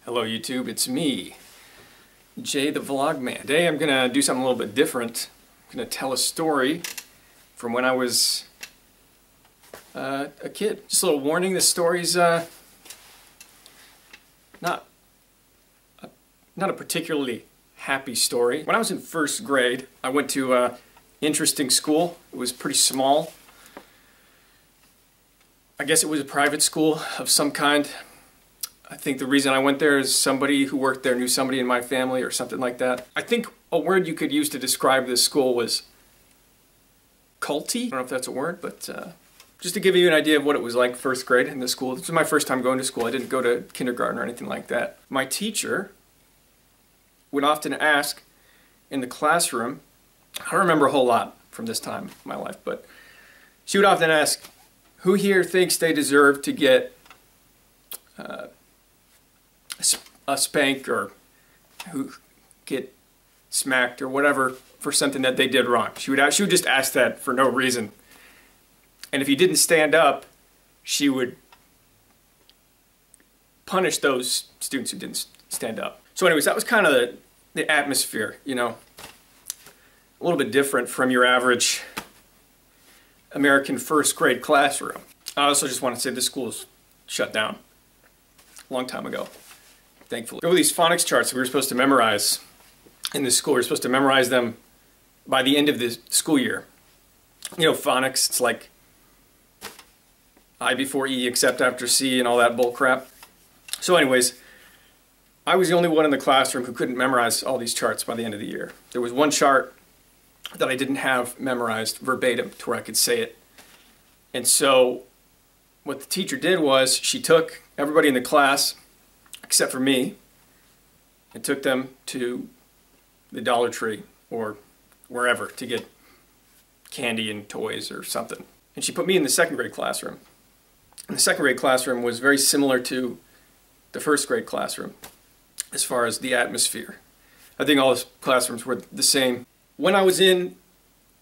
Hello YouTube, it's me, Jay the Vlogman. Today I'm gonna do something a little bit different. I'm gonna tell a story from when I was a kid. Just a little warning, this story's not a particularly happy story. When I was in first grade, I went to an interesting school. It was pretty small. I guess it was a private school of some kind. I think the reason I went there is somebody who worked there knew somebody in my family or something like that. I think a word you could use to describe this school was culty. I don't know if that's a word, but just to give you an idea of what it was like first grade in the school. This was my first time going to school. I didn't go to kindergarten or anything like that. My teacher would often ask in the classroom, I don't remember a whole lot from this time in my life, but she would often ask, who here thinks they deserve to get a spank, or who get smacked or whatever for something that they did wrong. She would just ask that for no reason. And if you didn't stand up, she would punish those students who didn't stand up. So anyways, that was kind of the atmosphere, you know. A little bit different from your average American first grade classroom. I also just want to say this school is shut down a long time ago, thankfully. There were these phonics charts we were supposed to memorize in this school. We were supposed to memorize them by the end of the school year. You know, phonics, it's like I before E except after C and all that bull crap. So anyways, I was the only one in the classroom who couldn't memorize all these charts by the end of the year. There was one chart that I didn't have memorized verbatim to where I could say it. And so what the teacher did was she took everybody in the class, except for me, and took them to the Dollar Tree or wherever to get candy and toys or something. And she put me in the second grade classroom. And the second grade classroom was very similar to the first grade classroom as far as the atmosphere. I think all the classrooms were the same. When I was in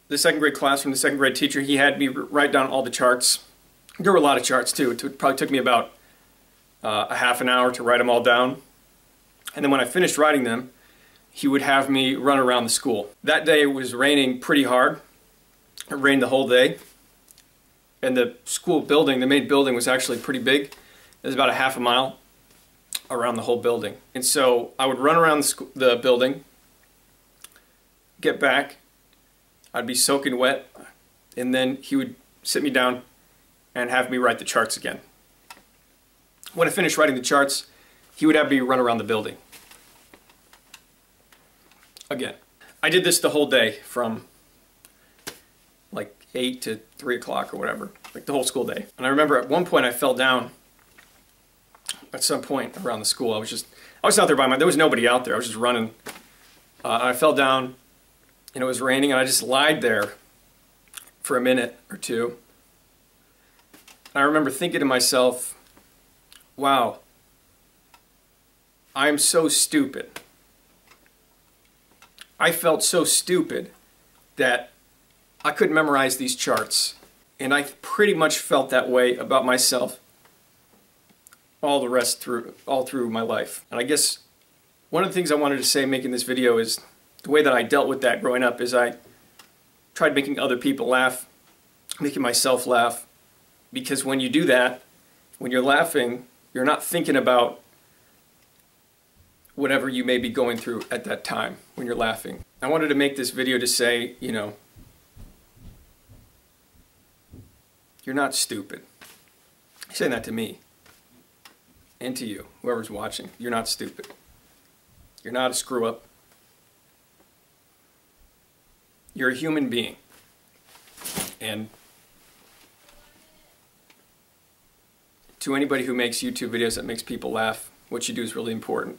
the second grade classroom, the second grade teacher, he had me write down all the charts. There were a lot of charts too. It probably took me about a half an hour to write them all down. And then when I finished writing them, he would have me run around the school. That day it was raining pretty hard. It rained the whole day. And the school building, the main building, was actually pretty big. It was about a half a mile around the whole building. And so I would run around the building, get back, I'd be soaking wet, and then he would sit me down and have me write the charts again. When I finished writing the charts, he would have me run around the building again. I did this the whole day from like 8 to 3 o'clock or whatever, like the whole school day. And I remember at one point I fell down at some point around the school. I was out there there was nobody out there. I was just running. I fell down and it was raining, and I just lied there for a minute or two. And I remember thinking to myself, wow, I'm so stupid. I felt so stupid that I couldn't memorize these charts. And I pretty much felt that way about myself all through my life. And I guess one of the things I wanted to say making this video is the way that I dealt with that growing up is I tried making other people laugh, making myself laugh, because when you do that, when you're laughing, you're not thinking about whatever you may be going through at that time when you're laughing. I wanted to make this video to say, you know, you're not stupid. I'm saying that to me and to you, whoever's watching. You're not stupid. You're not a screw up. You're a human being. And to anybody who makes YouTube videos that makes people laugh, what you do is really important.